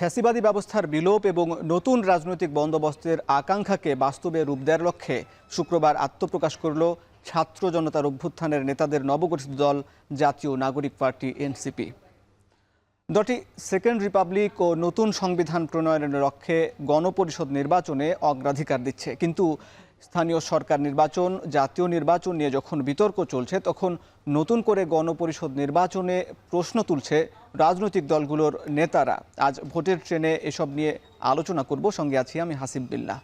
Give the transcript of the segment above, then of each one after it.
ফ্যাসিবাদী ব্যবস্থার বিলোপ এবং নতুন রাজনৈতিক বন্দোবস্তের আকাঙ্ক্ষাকে বাস্তবে রূপ দেওয়ার লক্ষ্যে শুক্রবার আত্মপ্রকাশ করল ছাত্র জনতার অভ্যুত্থানের নেতাদের নবগঠিত দল জাতীয় নাগরিক পার্টি এনসিপি। দলটি সেকেন্ড রিপাবলিক ও নতুন সংবিধান প্রণয়নের লক্ষ্যে গণপরিষদ নির্বাচনে অগ্রাধিকার দিচ্ছে, কিন্তু স্থানীয় সরকার নির্বাচন, জাতীয় নির্বাচন নিয়ে যখন বিতর্ক চলছে, তখন নতুন করে গণপরিষদ নির্বাচনে প্রশ্ন তুলছে রাজনৈতিক দলগুলোর নেতারা। আজ ভোটের ট্রেনে এসব নিয়ে আলোচনা করব, সঙ্গে আছি আমি হাসিব বিল্লাহ।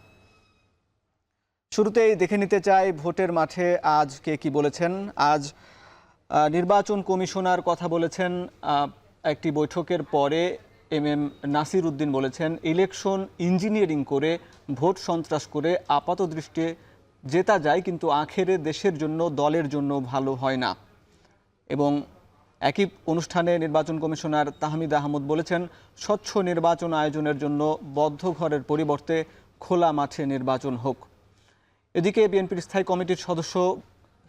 শুরুতেই দেখে নিতে চাই ভোটের মাঠে আজ কে কি বলেছেন। আজ নির্বাচন কমিশনার কথা বলেছেন একটি বৈঠকের পরে। এম নাসির উদ্দিন বলেছেন, ইলেকশন ইঞ্জিনিয়ারিং করে ভোট সন্ত্রাস করে আপাত দৃষ্টে জেতা যায়, কিন্তু আখেরে দেশের জন্য দলের জন্য ভালো হয় না। এবং একই অনুষ্ঠানে নির্বাচন কমিশনার তাহমিদ আহমদ বলেছেন, স্বচ্ছ নির্বাচন আয়োজনের জন্য বদ্ধ ঘরের পরিবর্তে খোলা মাঠে নির্বাচন হোক। এদিকে বিএনপির স্থায়ী কমিটির সদস্য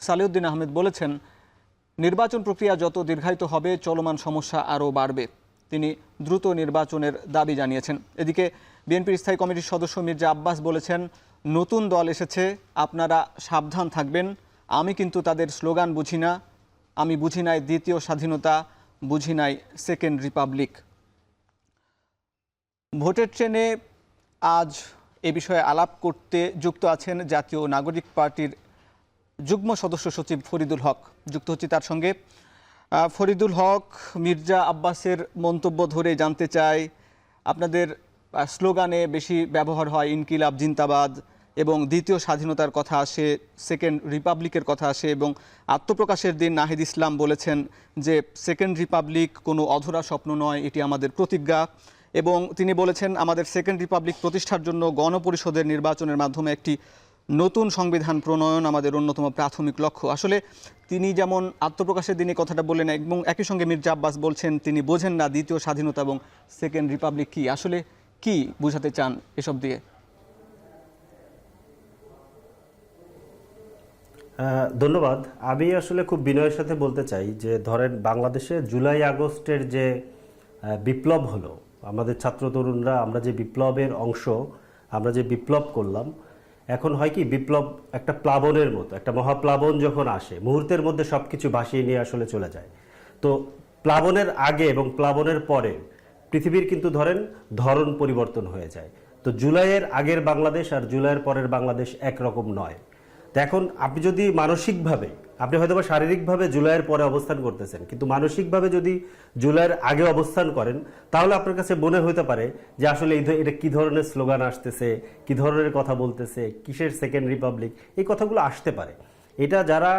সালেউদ্দিন আহমেদ বলেছেন, নির্বাচন প্রক্রিয়া যত দীর্ঘায়িত হবে চলমান সমস্যা আরও বাড়বে। তিনি দ্রুত নির্বাচনের দাবি জানিয়েছেন। এদিকে বিএনপির স্থায়ী কমিটির সদস্য মির্জা আব্বাস বলেছেন, নতুন দল এসেছে, আপনারা সাবধান থাকবেন। আমি কিন্তু তাদের স্লোগান বুঝি না। আমি বুঝি নাই দ্বিতীয় স্বাধীনতা, বুঝি নাই সেকেন্ড রিপাবলিক। ভোটের ট্রেনে আজ এ বিষয়ে আলাপ করতে যুক্ত আছেন জাতীয় নাগরিক পার্টির যুগ্ম সদস্য সচিব ফরিদুল হক। যুক্ত হচ্ছি তার সঙ্গে। ফরিদুল হক, মির্জা আব্বাসের মন্তব্য ধরে জানতে চাই, আপনাদের স্লোগানে বেশি ব্যবহার হয় ইনকিলাব জিন্দাবাদ, এবং দ্বিতীয় স্বাধীনতার কথা আসে, সেকেন্ড রিপাবলিকের কথা আসে, এবং আত্মপ্রকাশের দিন নাহিদ ইসলাম বলেছেন যে সেকেন্ড রিপাবলিক কোনো অধরা স্বপ্ন নয়, এটি আমাদের প্রতিজ্ঞা। এবং তিনি বলেছেন, আমাদের সেকেন্ড রিপাবলিক প্রতিষ্ঠার জন্য গণপরিষদের নির্বাচনের মাধ্যমে একটি নতুন সংবিধান প্রণয়ন আমাদের অন্যতম প্রাথমিক লক্ষ্য। আসলে তিনি যেমন আত্মপ্রকাশের দিনে কথাটা বললেন, এবং একই সঙ্গে মির্জা আব্বাস বলছেন তিনি বোঝেন না দ্বিতীয় স্বাধীনতা এবং সেকেন্ড রিপাবলিক কি। আসলে কি বোঝাতে চান এসব দিয়ে? ধন্যবাদ। আমি আসলে খুব বিনয়ের সাথে বলতে চাই যে ধরেন বাংলাদেশে জুলাই আগস্টের যে বিপ্লব হলো, আমাদের ছাত্র তরুণরা আমরা যে বিপ্লবের অংশ, আমরা যে বিপ্লব করলাম, এখন হয় কি বিপ্লব একটা প্লাবনের মতো, একটা মহাপ্লাবন যখন আসে মুহূর্তের মধ্যে সব কিছু ভাসিয়ে নিয়ে আসলে চলে যায়। তো প্লাবনের আগে এবং প্লাবনের পরে পৃথিবীর কিন্তু ধরেন ধরন পরিবর্তন হয়ে যায়। তো জুলাইয়ের আগের বাংলাদেশ আর জুলাইয়ের পরের বাংলাদেশ একরকম নয়। তো এখন আপনি যদি মানসিকভাবে, আপনি হয়তো বা শারীরিকভাবে জুলাইয়ের পরে অবস্থান করতেছেন, কিন্তু মানসিকভাবে যদি জুলাইয়ের আগে অবস্থান করেন, তাহলে আপনার কাছে মনে হতে পারে যে আসলে এটা কি ধরনের স্লোগান আসতেছে, কি ধরনের কথা বলতেছে, কিসের সেকেন্ড রিপাবলিক, এই কথাগুলো আসতে পারে। এটা যারা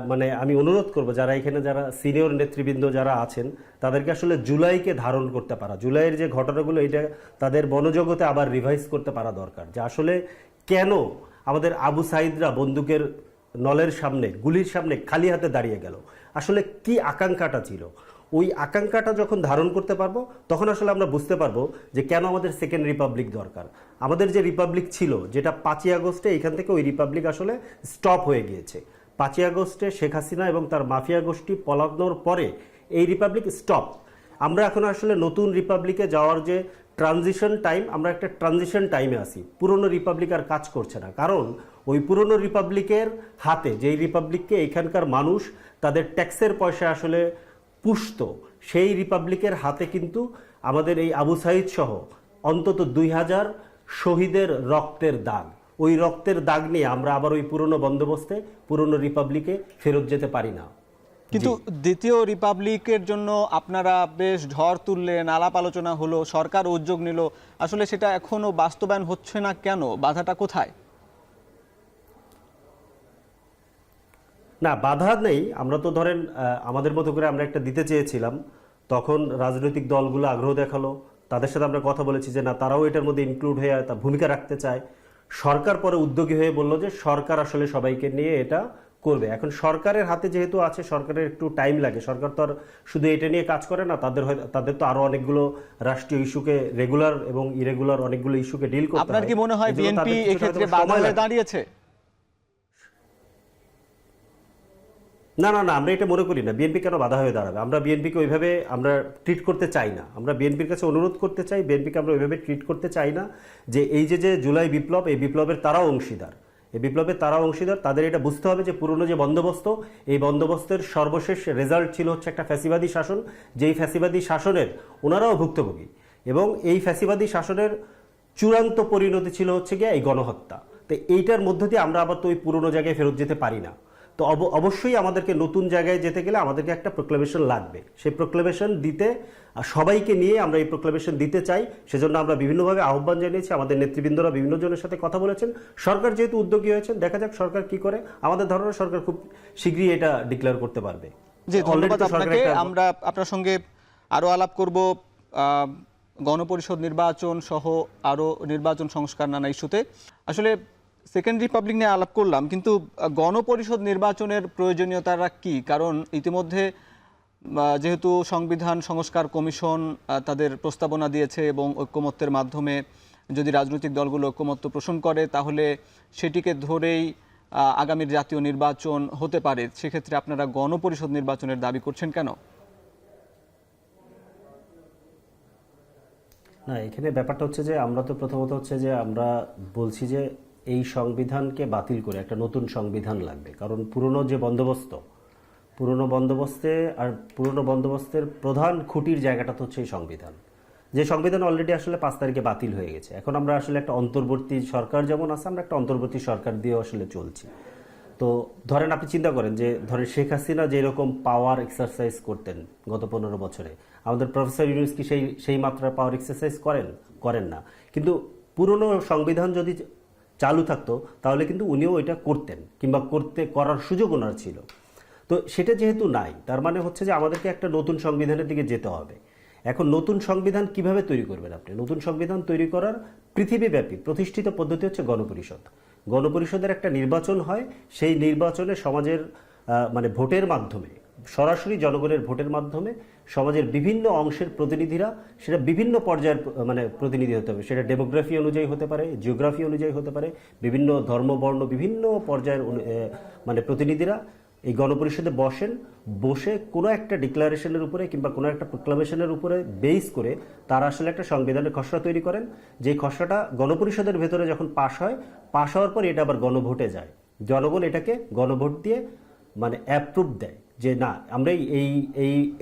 মানে আমি অনুরোধ করব, যারা এখানে যারা সিনিয়র নেতৃবৃন্দ যারা আছেন, তাদেরকে আসলে জুলাইকে ধারণ করতে পারা, জুলাইয়ের যে ঘটনাগুলো, এটা তাদের মনোজগতে আবার রিভাইজ করতে পারা দরকার, যে আসলে কেন আমাদের আবু সাইদরা বন্দুকের নলের সামনে, গুলির সামনে খালি হাতে দাঁড়িয়ে গেল, আসলে কি আকাঙ্ক্ষাটা ছিল। ওই আকাঙ্ক্ষাটা যখন ধারণ করতে পারবো, তখন আসলে আমরা বুঝতে পারবো যে কেন আমাদের সেকেন্ড রিপাবলিক দরকার। আমাদের যে রিপাবলিক ছিল, যেটা 5ই আগস্টে, এখান থেকে ওই রিপাবলিক আসলে স্টপ হয়ে গিয়েছে। 5ই আগস্টে শেখ হাসিনা এবং তার মাফিয়া গোষ্ঠী পলানোর পরে এই রিপাবলিক স্টপ। আমরা এখন আসলে নতুন রিপাবলিকে যাওয়ার যে ট্রানজিশন টাইম, আমরা একটা ট্রানজিশন টাইমে আছি। পুরনো রিপাবলিক আর কাজ করছে না, কারণ ওই পুরনো রিপাবলিকের হাতে, যেই রিপাবলিককে এখানকার মানুষ তাদের ট্যাক্সের পয়সা আসলে পুষত, সেই রিপাবলিকের হাতে কিন্তু আমাদের এই আবু সাইদ সহ অন্তত 2000 শহীদের রক্তের দাগ, ওই রক্তের দাগ নিয়ে আমরা আবার ওই পুরনো বন্দোবস্তে, পুরনো রিপাবলিকে ফেরত যেতে পারি না। কিন্তু দ্বিতীয় রিপাবলিকের জন্য আপনারা বেশ ঝড় তুললেন, আলাপ আলোচনা হলো, সরকার উদ্যোগ নিল, আসলে সেটা এখনো বাস্তবায়ন হচ্ছে না কেন? বাধাটা কোথায়? না, বাধা নেই। আমরা তো ধরেন আমাদের মতো করে আমরা একটা দিতে চেয়েছিলাম, তখন রাজনৈতিক দলগুলো আগ্রহ দেখালো, তাদের সাথে আমরা কথা বলেছি যে না, তারাও এটার মধ্যে ইনক্লুড হয়ে তা ভূমিকা রাখতে চায়। সরকার পরে উদ্যোগী হয়ে বলল যে সরকার আসলে সবাইকে নিয়ে এটা করবে। এখন সরকারের হাতে যেহেতু আছে, সরকারের একটু টাইম লাগে, সরকার তো আর শুধু এটা নিয়ে কাজ করে না, তাদের তো আরো অনেকগুলো রাষ্ট্রীয় ইস্যুকে, রেগুলার এবং ইরেগুলার অনেকগুলো ইস্যুকে ডিল করতে হয়। আপনার কি মনে হয় বিএনপি এক্ষেত্রে বাধা হয়ে দাঁড়িয়েছে? না না না, আমরা এটা মনে করি না বিএনপি কেন বাধা হয়ে দাঁড়াবে। আমরা বিএনপিকে ওইভাবে আমরা ট্রিট করতে চাই না। আমরা বিএনপির কাছে অনুরোধ করতে চাই, বিএনপিকে আমরা ওইভাবে ট্রিট করতে চাই না যে এই যে জুলাই বিপ্লব, এই বিপ্লবের তারাও অংশীদার, এই বিপ্লবের তারাও অংশীদার। তাদের এটা বুঝতে হবে যে পুরনো যে বন্দোবস্ত, এই বন্দোবস্তের সর্বশেষ রেজাল্ট ছিল হচ্ছে একটা ফ্যাসিবাদী শাসন, যেই ফ্যাসিবাদী শাসনের ওনারাও ভুক্তভোগী, এবং এই ফ্যাসিবাদী শাসনের চূড়ান্ত পরিণতি ছিল হচ্ছে গিয়ে এই গণহত্যা। তো এইটার মধ্য দিয়ে আমরা আবার তো ওই পুরনো জায়গায় ফেরত যেতে পারি না। তো অবশ্যই আমাদেরকে নতুন জায়গায় যেতে গেলে আমাদেরকে একটা প্রোক্লেমেশন লাগবে। সেই প্রোক্লেমেশন দিতে সবাইকে নিয়ে আমরা এই প্রোক্লেমেশন দিতে চাই। সেজন্য আমরা বিভিন্নভাবে আহ্বান জানিয়েছি, আমাদের নেতৃবৃন্দরা বিভিন্ন জনের সাথে কথা বলেছেন। সরকার যেহেতু উদ্যোগী হয়েছেন, দেখা যাক সরকার কি করে। আমাদের ধারণা সরকার খুব শীঘ্রই এটা ডিক্লেয়ার করতে পারবে। জি, ধন্যবাদ আপনাকে। আমরা আপনার সঙ্গে আরো আলাপ করব গণপরিষদ নির্বাচন সহ আরো নির্বাচন সংস্কার নানা ইস্যুতে। আসলে সেকেন্ড রিপাবলিক নিয়ে আলাপ করলাম, কিন্তু গণপরিষদ নির্বাচনের প্রয়োজনীয়তাটা কি? কারণ ইতিমধ্যে যেহেতু সংবিধান সংস্কার কমিশন তাদের প্রস্তাবনা দিয়েছে এবং ঐক্যমত্যের মাধ্যমে যদি রাজনৈতিক দলগুলো ঐক্যমত্য পোষণ করে তাহলে সেটিকে ধরেই আগামীর জাতীয় নির্বাচন হতে পারে। সেক্ষেত্রে আপনারা গণপরিষদ নির্বাচনের দাবি করছেন কেন? না, এখানে ব্যাপারটা হচ্ছে যে আমরা তো প্রথমত হচ্ছে যে আমরা বলছি যে এই সংবিধানকে বাতিল করে একটা নতুন সংবিধান লাগবে। কারণ পুরনো যে বন্দোবস্ত, পুরনো বন্দোবস্তের প্রধান খুঁটির জায়গাটা তো হচ্ছে এই সংবিধান, যে সংবিধান অলরেডি আসলে 5 তারিখে বাতিল হয়ে গেছে। এখন আমরা আসলে একটা অন্তর্বর্তী সরকার যেমন আছে, আমরা একটা অন্তর্বর্তী সরকার দিয়ে আসলে চলছি। তো ধরেন আপনি চিন্তা করেন যে ধরেন শেখ হাসিনা যেরকম পাওয়ার এক্সারসাইজ করতেন গত 15 বছরে, আমাদের প্রফেসর ইউনূস কি সেই মাত্রার পাওয়ার এক্সারসাইজ করেন না। কিন্তু পুরনো সংবিধান যদি চালু থাকতো তাহলে কিন্তু উনিও এটা করতেন, কিংবা করার সুযোগ ওনার ছিল। তো সেটা যেহেতু নাই, তার মানে হচ্ছে যে আমাদেরকে একটা নতুন সংবিধানের দিকে যেতে হবে। এখন নতুন সংবিধান কিভাবে তৈরি করবেন আপনি? নতুন সংবিধান তৈরি করার পৃথিবীব্যাপী প্রতিষ্ঠিত পদ্ধতি হচ্ছে গণপরিষদ। গণপরিষদের একটা নির্বাচন হয়, সেই নির্বাচনে সমাজের মানে ভোটের মাধ্যমে, সরাসরি জনগণের ভোটের মাধ্যমে সমাজের বিভিন্ন অংশের প্রতিনিধিরা, সেটা বিভিন্ন পর্যায়ের মানে প্রতিনিধি হতে হবে। সেটা ডেমোগ্রাফি অনুযায়ী হতে পারে, জিওগ্রাফি অনুযায়ী হতে পারে, বিভিন্ন ধর্ম বর্ণ বিভিন্ন পর্যায়ের মানে প্রতিনিধিরা এই গণপরিষদে বসে কোনো একটা ডিক্লারেশনের উপরে কিংবা কোনো একটা প্রোক্লামেশনের উপরে বেস করে তারা আসলে একটা সংবিধানের খসড়া তৈরি করেন। যেই খসড়াটা গণপরিষদের ভেতরে যখন পাশ হওয়ার পর এটা আবার গণভোটে যায়। জনগণ এটাকে গণভোট দিয়ে মানে অ্যাপ্রুভ দেয় যে না, আমরা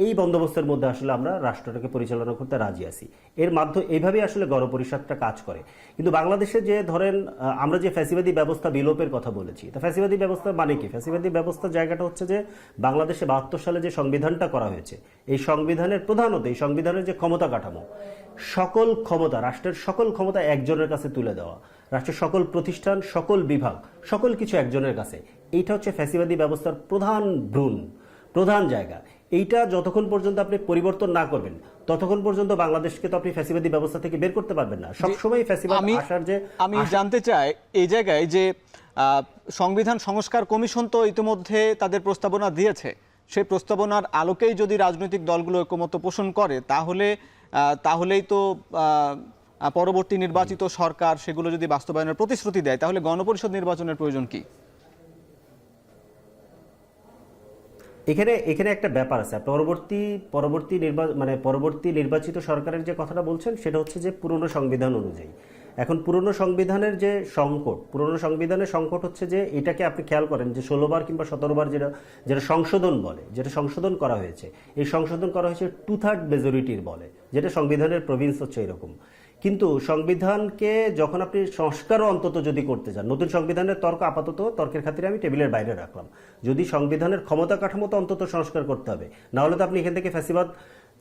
এই বন্দোবস্তের মধ্যে আসলে আমরা রাষ্ট্রটাকে পরিচালনা করতে রাজি আছি। এর মাধ্যমে এইভাবেই আসলে গণপরিষদটা কাজ করে। কিন্তু বাংলাদেশে যে ধরেন আমরা যে ফ্যাসিবাদী ব্যবস্থা বিলোপের কথা বলেছি, তা ফ্যাসিবাদী ব্যবস্থা মানে কি? ফ্যাসিবাদী ব্যবস্থার জায়গাটা হচ্ছে যে বাংলাদেশে 72 সালে যে সংবিধানটা করা হয়েছে, এই সংবিধানের প্রধানত এই সংবিধানের যে ক্ষমতা কাঠামো, সকল ক্ষমতা, রাষ্ট্রের সকল ক্ষমতা একজনের কাছে তুলে দেওয়া, রাষ্ট্রের সকল প্রতিষ্ঠান, সকল বিভাগ, সকল কিছু একজনের কাছে। এইটা হচ্ছে ফ্যাসিবাদী ব্যবস্থার প্রধান জায়গা। এইটা যতক্ষণ পর্যন্ত আপনি পরিবর্তন না করবেন ততক্ষণ পর্যন্ত বাংলাদেশকে তো আপনি ফ্যাসিবাদী ব্যবস্থা থেকে বের করতে পারবেন না। সবসময় ফ্যাসিবাদ আসার যে আমি জানতে চাই এই জায়গায় যে সংবিধান সংস্কার কমিশন তো ইতিমধ্যে তাদের প্রস্তাবনা দিয়েছে, সেই প্রস্তাবনার আলোকেই যদি রাজনৈতিক দলগুলো ঐকমত্য পোষণ করে তাহলেই তো পরবর্তী নির্বাচিত সরকার সেগুলো যদি বাস্তবায়নের প্রতিশ্রুতি দেয়, তাহলে গণপরিষদ নির্বাচনের প্রয়োজন কি? এখানে একটা ব্যাপার আছে। পরবর্তী নির্বাচিত সরকারের যে কথাটা বলছেন সেটা হচ্ছে যে পুরনো সংবিধান অনুযায়ী। এখন পুরনো সংবিধানের যে পুরনো সংবিধানের সংকট হচ্ছে যে এটাকে আপনি খেয়াল করেন যে 16 বার কিংবা 17 বার যেটা সংশোধন বলে, যেটা সংশোধন করা হয়েছে, এই সংশোধন করা হয়েছে 2/3 মেজরিটির বলে, যেটা সংবিধানের প্রভিন্স হচ্ছে এরকম। কিন্তু সংবিধানকে যখন আপনি সংস্কারও অন্তত যদি করতে চান, নতুন সংবিধানের আপাতত তর্কের খাতিরে আমি টেবিলের বাইরে রাখলাম, যদি সংবিধানের ক্ষমতা কাঠামো তো অন্তত সংস্কার করতে হবে, না হলে তো আপনি এখান থেকে ফ্যাসিবাদ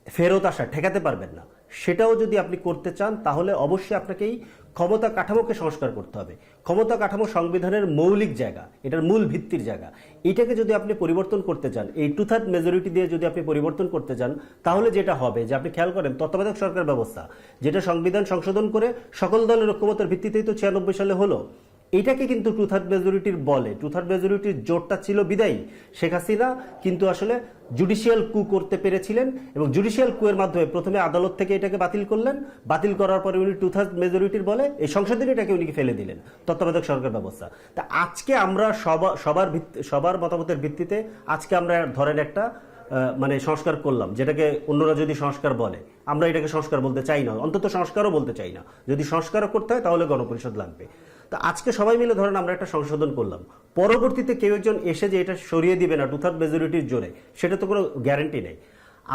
ফেরত আসা ঠেকাতে পারবেন না। সেটাও যদি আপনি করতে চান তাহলে অবশ্যই আপনাকেই ক্ষমতা কাঠামোকে সংস্কার করতে হবে। ক্ষমতা কাঠামো সংবিধানের মৌলিক জায়গা, এটার মূল ভিত্তির জায়গা। এটাকে যদি আপনি পরিবর্তন করতে চান, এই 2/3 মেজরিটি দিয়ে যদি আপনি পরিবর্তন করতে চান, তাহলে যেটা হবে যে আপনি খেয়াল করেন তত্ত্বাবধায়ক সরকার ব্যবস্থা, যেটা সংবিধান সংশোধন করে সকল দলের ঐক্যমতের ভিত্তিতেই তো 96 সালে হলো, এইটাকে কিন্তু 2/3 মেজরিটির বলে, 2/3 মেজরিটির জোরটা ছিল বিদায়ী শেখ হাসিনা কিন্তু আসলে জুডিশিয়াল কু করতে পেরেছিলেন, এবং জুডিশিয়াল কুয়ের মাধ্যমে প্রথমে আদালত থেকে এটাকে বাতিল করলেন, বাতিল করার পরে উনি 2/3 মেজরিটির বলে এই সংসদের এটাকে উনি ফেলে দিলেন, তত্ত্বাবধায়ক সরকার ব্যবস্থা। তা আজকে আমরা সবার মতামতের ভিত্তিতে আজকে আমরা ধরেন একটা মানে সংস্কার করলাম, যেটাকে অন্যরা যদি সংস্কার বলে, আমরা এটাকে সংস্কার বলতে চাই না, অন্তত সংস্কারও বলতে চাই না। যদি সংস্কারও করতে হয় তাহলে গণপরিষদ লাগবে। তো আজকে সবাই মিলে ধরেন আমরা একটা সংশোধন করলাম, পরবর্তীতে কেউ একজন এসে যে এটা সরিয়ে দিবে না 2/3 মেজরিটির জোরে, সেটা তো কোনো গ্যারান্টি নেই।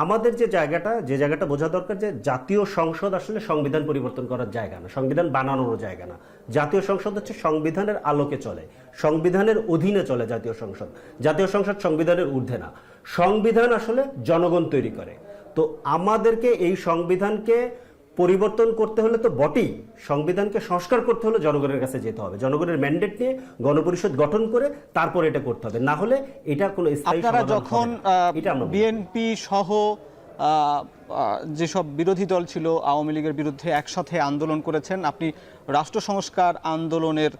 আমাদের যে জায়গাটা বোঝা দরকার যে জাতীয় সংসদ আসলে সংবিধান পরিবর্তন করার জায়গা না, সংবিধান বানানোর জায়গা না। জাতীয় সংসদ হচ্ছে সংবিধানের আলোকে চলে, সংবিধানের অধীনে চলে জাতীয় সংসদ। জাতীয় সংসদ সংবিধানের ঊর্ধ্বে না। সংবিধান আসলে জনগণ তৈরি করে। তো আমাদেরকে এই সংবিধানকে পরিবর্তন করতে হলে তো বটেই, সংবিধানকে সংস্কার করতে হলে জনগণের কাছে যেতে হবে, জনগণের ম্যান্ডেট নিয়ে গণপরিষদ গঠন করে তারপর এটা করতে হবে, না হলে এটা কোনো স্থায়ী আপনারা সমাধান যখন হবে না। এটা আমরা বিএনপি সহ যেসব বিরোধী দল ছিল আওয়ামী লীগের বিরুদ্ধে একসাথে আন্দোলন করেছেন, আপনি রাষ্ট্র সংস্কার আন্দোলনের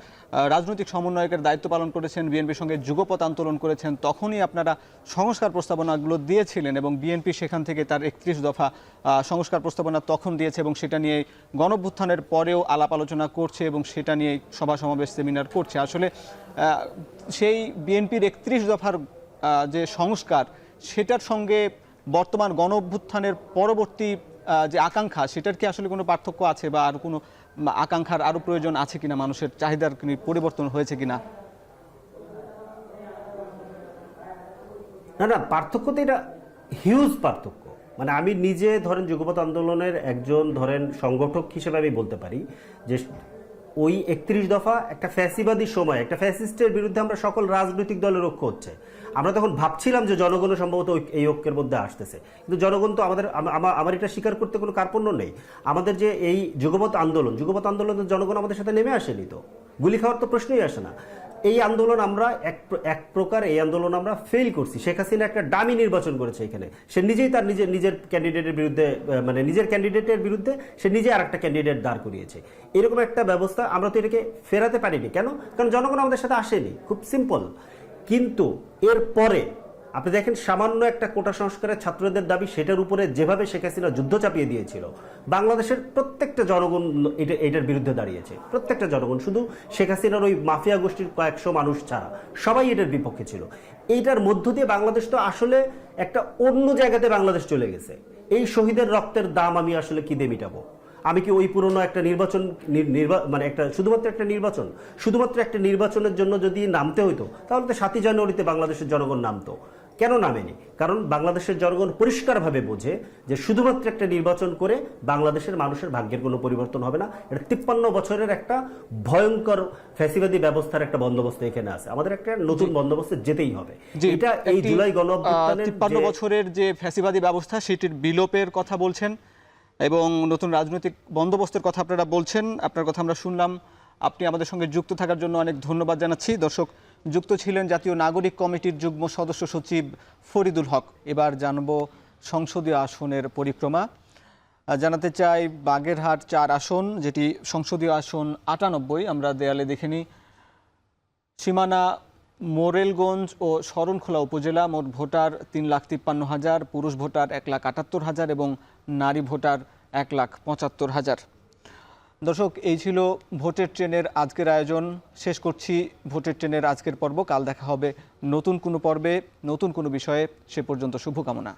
রাজনৈতিক সমন্বয়কের দায়িত্ব পালন করেছেন, বিএনপির সঙ্গে যুগপৎ আন্দোলন করেছেন, তখনই আপনারা সংস্কার প্রস্তাবনাগুলো দিয়েছিলেন এবং বিএনপি সেখান থেকে তার 31 দফা সংস্কার প্রস্তাবনা তখন দিয়েছে এবং সেটা নিয়ে গণঅভ্যুত্থানের পরেও আলাপ আলোচনা করছে এবং সেটা নিয়ে সভা সমাবেশ সেমিনার করছে। আসলে সেই বিএনপির 31 দফার যে সংস্কার, সেটার সঙ্গে বর্তমান গণঅভ্যুত্থানের পরবর্তী যে আকাঙ্ক্ষা, সেটার কি আসলে কোনো পার্থক্য আছে বা আর কোনো আকাঙ্ক্ষার আরো প্রয়োজন আছে কিনা, মানুষের চাহিদার পরিবর্তন হয়েছে কিনা? না, পার্থক্য তো এটা হিউজ পার্থক্য। মানে আমি নিজে ধরেন যুগপৎ আন্দোলনের একজন ধরেন সংগঠক হিসেবে আমি বলতে পারি যে ওই 31 দফা একটা ফ্যাসিবাদী সময়, একটা ফ্যাসিস্টের বিরুদ্ধে আমরা সকল রাজনৈতিক দলের ঐক্য হচ্ছে। আমরা তখন ভাবছিলাম যে জনগণ সম্ভবত এই ঐক্যের মধ্যে আসতেছে, কিন্তু জনগণ তো আমার এটা স্বীকার করতে কোনো কার্পণ্য নেই। আমাদের যে এই যুগপৎ আন্দোলনের জনগণ আমাদের সাথে নেমে আসেনি, তো গুলি খাওয়ার তো প্রশ্নই আসে না। এই আন্দোলন আমরা এক প্রকার এই আন্দোলন আমরা ফেল করছি। শেখ হাসিনা একটা ডামি নির্বাচন করেছে এখানে, সে নিজেই তার নিজের ক্যান্ডিডেটের বিরুদ্ধে, মানে নিজের ক্যান্ডিডেটের বিরুদ্ধে সে নিজে আর একটা ক্যান্ডিডেট দাঁড় করিয়েছে। এরকম একটা ব্যবস্থা আমরা তো এটাকে ফেরাতে পারিনি। কেন? কারণ জনগণ আমাদের সাথে আসেনি, খুব সিম্পল। কিন্তু এরপরে আপনি দেখেন সামান্য একটা কোটা সংস্কারের ছাত্রদের দাবি, সেটার উপরে যেভাবে শেখ হাসিনা যুদ্ধ চাপিয়ে দিয়েছিল, বাংলাদেশের প্রত্যেকটা জনগণ এটার বিরুদ্ধে দাঁড়িয়েছে। প্রত্যেকটা জনগণ, শুধু শেখ হাসিনার ওই মাফিয়া গোষ্ঠীর কয়েকশো মানুষ ছাড়া সবাই এটার বিপক্ষে ছিল। এইটার মধ্য দিয়ে বাংলাদেশ তো আসলে একটা অন্য জায়গাতে বাংলাদেশ চলে গেছে। এই শহীদের রক্তের দাম আমি আসলে কি দিয়ে মিটাবো? আমি কি ওই পুরনো একটা নির্বাচন মানে শুধুমাত্র একটা নির্বাচনের জন্য যদি নামতে হইতো, তাহলে তো 7ই জানুয়ারিতে বাংলাদেশের জনগণ নামতো। কেন নামেনি? কারণ বাংলাদেশের জনগণ পরিষ্কারভাবে বোঝে যে শুধুমাত্র একটা নির্বাচন করে বাংলাদেশের মানুষের ভাগ্যের কোনো পরিবর্তন হবে না। এটা 53 বছরের একটা ভয়ঙ্কর ফ্যাসিবাদী ব্যবস্থার একটা বন্দোবস্ত এখানে আছে। আমাদের একটা নতুন বন্দোবস্তে যেতেই হবে। এটা এই জুলাই গণঅভ্যুত্থানের 53 বছরের যে ফ্যাসিবাদী ব্যবস্থা, সেটির বিলোপের কথা বলছেন এবং নতুন রাজনৈতিক বন্দোবস্তের কথা আপনারা বলছেন। আপনার কথা আমরা শুনলাম। আপনি আমাদের সঙ্গে যুক্ত থাকার জন্য অনেক ধন্যবাদ জানাচ্ছি। দর্শক, যুক্ত ছিলেন জাতীয় নাগরিক কমিটির যুগ্ম সদস্য সচিব ফরিদুল হক। এবার জানব সংসদীয় আসনের পরিক্রমা। জানাতে চাই বাগেরহাট 4 আসন, যেটি সংসদীয় আসন 98। আমরা দেয়ালে দেখে নিই। সীমানা মোরেলগঞ্জ ও শরণখোলা উপজেলা, মোট ভোটার 3,53,000, পুরুষ ভোটার 1,78,000 এবং নারী ভোটার 1,75,000। দর্শক, এই ছিল ভোটের ট্রেনের আজকের আয়োজন। শেষ করছি ভোটের ট্রেনের আজকের পর্ব। কাল দেখা হবে নতুন কোনো পর্বে, নতুন কোনো বিষয়ে। সে পর্যন্ত শুভকামনা।